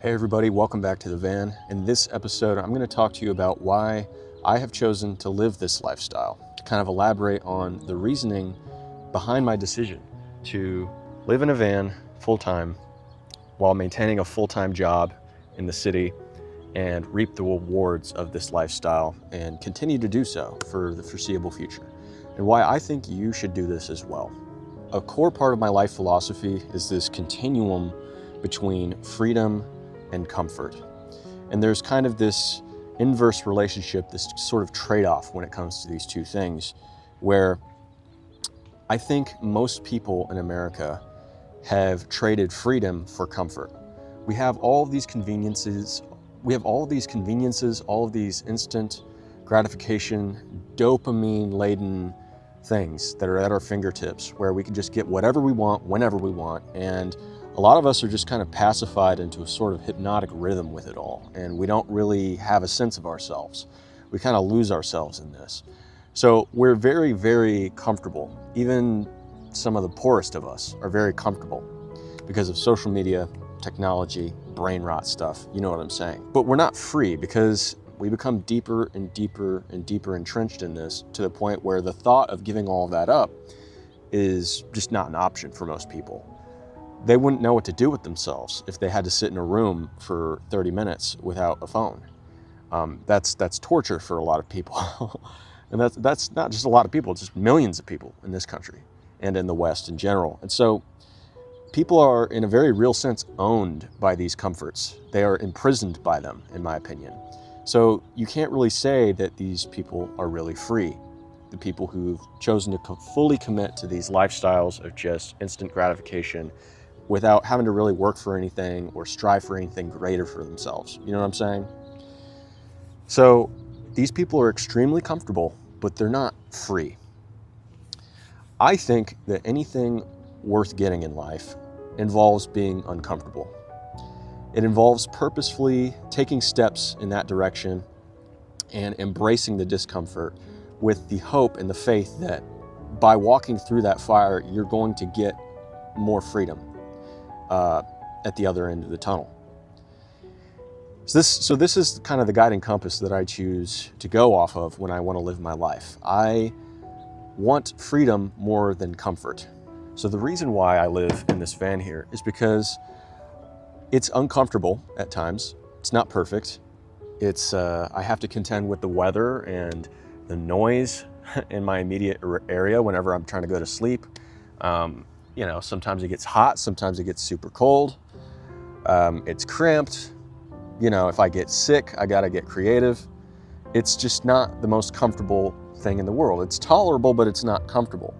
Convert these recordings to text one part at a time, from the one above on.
Hey everybody, welcome back to the van. In this episode, I'm going to talk to you about why I have chosen to live this lifestyle, to kind of elaborate on the reasoning behind my decision to live in a van full-time while maintaining a full-time job in the city and reap the rewards of this lifestyle and continue to do so for the foreseeable future, and why I think you should do this as well. A core part of my life philosophy is this continuum between freedom and comfort. And there's kind of this inverse relationship, this sort of trade-off when it comes to these two things, where I think most people in America have traded freedom for comfort. We have all of these conveniences, all of these instant gratification, dopamine-laden things that are at our fingertips, where we can just get whatever we want, whenever we want, and a lot of us are just kind of pacified into a sort of hypnotic rhythm with it all, and we don't really have a sense of ourselves. We kind of lose ourselves in this. So we're very, very comfortable. Even some of the poorest of us are very comfortable because of social media, technology, brain rot stuff, you know what I'm saying. But we're not free because we become deeper and deeper and deeper entrenched in this, to the point where the thought of giving all of that up is just not an option for most people. They wouldn't know what to do with themselves if they had to sit in a room for 30 minutes without a phone. That's torture for a lot of people. And that's not just a lot of people, it's just millions of people in this country and in the West in general. And so people are, in a very real sense, owned by these comforts. They are imprisoned by them, in my opinion. So you can't really say that these people are really free. The people who've chosen to fully commit to these lifestyles of just instant gratification without having to really work for anything or strive for anything greater for themselves. You know what I'm saying? So these people are extremely comfortable, but they're not free. I think that anything worth getting in life involves being uncomfortable. It involves purposefully taking steps in that direction and embracing the discomfort with the hope and the faith that by walking through that fire, you're going to get more freedom at the other end of the tunnel. So this is kind of the guiding compass that I choose to go off of when I want to live my life. I want freedom more than comfort. So the reason why I live in this van here is because it's uncomfortable at times. It's not perfect. I have to contend with the weather and the noise in my immediate area whenever I'm trying to go to sleep. Sometimes it gets hot, sometimes it gets super cold. It's cramped. If I get sick, I gotta get creative. It's just not the most comfortable thing in the world. It's tolerable, but it's not comfortable.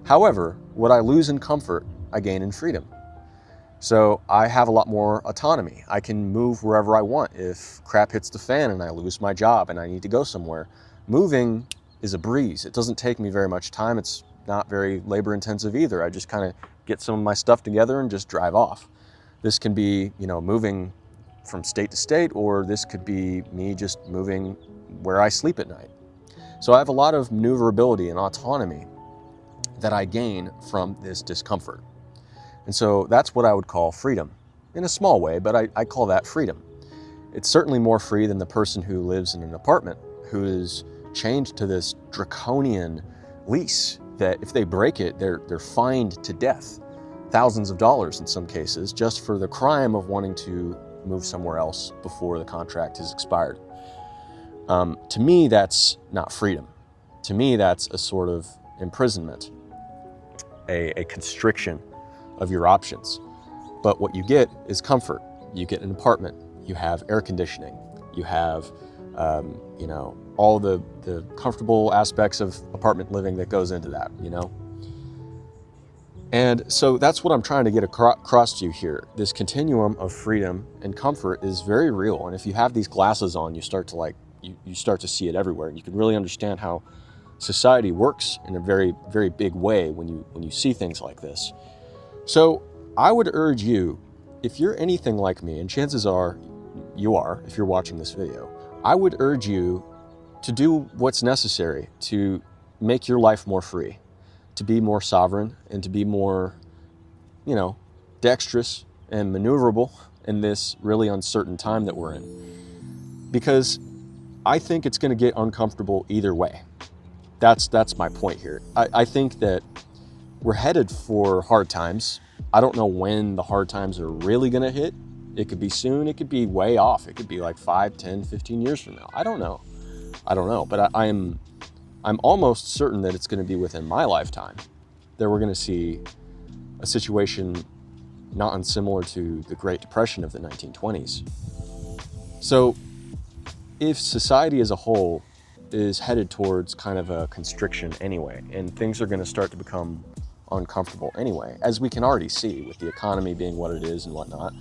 However, what I lose in comfort, I gain in freedom. So I have a lot more autonomy. I can move wherever I want. If crap hits the fan and I lose my job and I need to go somewhere, moving is a breeze. It doesn't take me very much time. It's not very labor intensive either. I just kind of get some of my stuff together and just drive off. This can be, moving from state to state, or this could be me just moving where I sleep at night. So I have a lot of maneuverability and autonomy that I gain from this discomfort. And so that's what I would call freedom, in a small way, but I call that freedom. It's certainly more free than the person who lives in an apartment, who is chained to this draconian lease that if they break it, they're fined to death, thousands of dollars in some cases, just for the crime of wanting to move somewhere else before the contract has expired. To me, that's not freedom. To me, that's a sort of imprisonment, a constriction of your options. But what you get is comfort. You get an apartment, you have air conditioning, you have all the comfortable aspects of apartment living that goes into that, And so that's what I'm trying to get across to you here. This continuum of freedom and comfort is very real. And if you have these glasses on, you start to see it everywhere. And you can really understand how society works in a very, very big way when you see things like this. So I would urge you, if you're anything like me, and chances are you are if you're watching this video, I would urge you to do what's necessary to make your life more free, to be more sovereign, and to be more, dexterous and maneuverable in this really uncertain time that we're in. Because I think it's going to get uncomfortable either way. That's my point here. I think that we're headed for hard times. I don't know when the hard times are really going to hit. It could be soon. It could be way off. It could be like 5, 10, 15 years from now. I don't know. But I'm almost certain that it's going to be within my lifetime that we're going to see a situation not unsimilar to the Great Depression of the 1920s. So if society as a whole is headed towards kind of a constriction anyway, and things are going to start to become uncomfortable anyway, as we can already see with the economy being what it is and whatnot,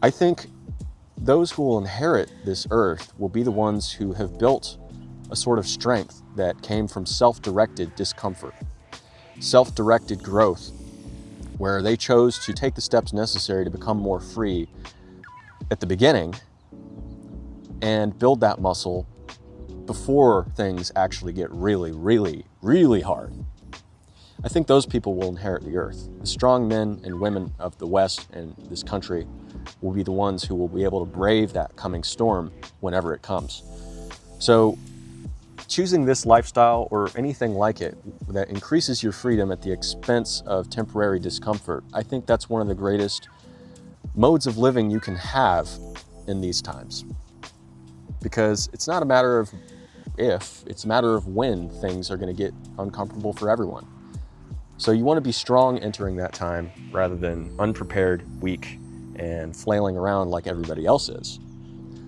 I think those who will inherit this earth will be the ones who have built a sort of strength that came from self-directed discomfort, self-directed growth, where they chose to take the steps necessary to become more free at the beginning and build that muscle before things actually get really, really, really hard. I think those people will inherit the earth. The strong men and women of the West and this country will be the ones who will be able to brave that coming storm whenever it comes. So choosing this lifestyle or anything like it that increases your freedom at the expense of temporary discomfort, I think that's one of the greatest modes of living you can have in these times. Because it's not a matter of if, it's a matter of when things are going to get uncomfortable for everyone. So you want to be strong entering that time rather than unprepared, weak, and flailing around like everybody else is.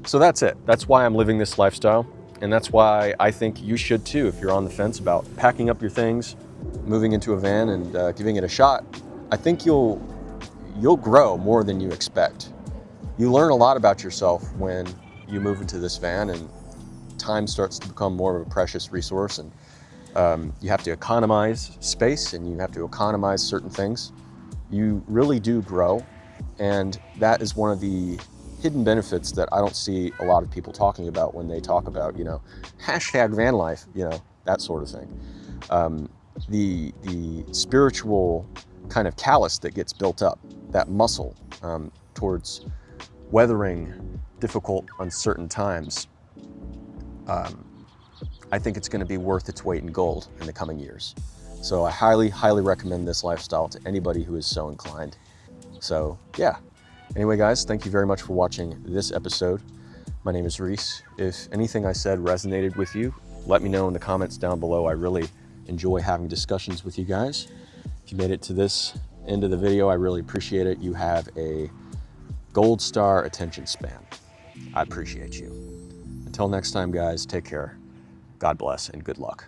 So that's it. That's why I'm living this lifestyle. And that's why I think you should too, if you're on the fence about packing up your things, moving into a van and giving it a shot. I think you'll grow more than you expect. You learn a lot about yourself when you move into this van, and time starts to become more of a precious resource, and you have to economize space and you have to economize certain things. You really do grow, and that is one of the hidden benefits that I don't see a lot of people talking about when they talk about, hashtag van life, that sort of thing. The spiritual kind of callus that gets built up, that muscle towards weathering difficult, uncertain times, I think it's going to be worth its weight in gold in the coming years. So I highly, highly recommend this lifestyle to anybody who is so inclined. So yeah. Anyway, guys, thank you very much for watching this episode. My name is Reese. If anything I said resonated with you, let me know in the comments down below. I really enjoy having discussions with you guys. If you made it to this end of the video, I really appreciate it. You have a gold star attention span. I appreciate you. Until next time, guys, take care. God bless and good luck.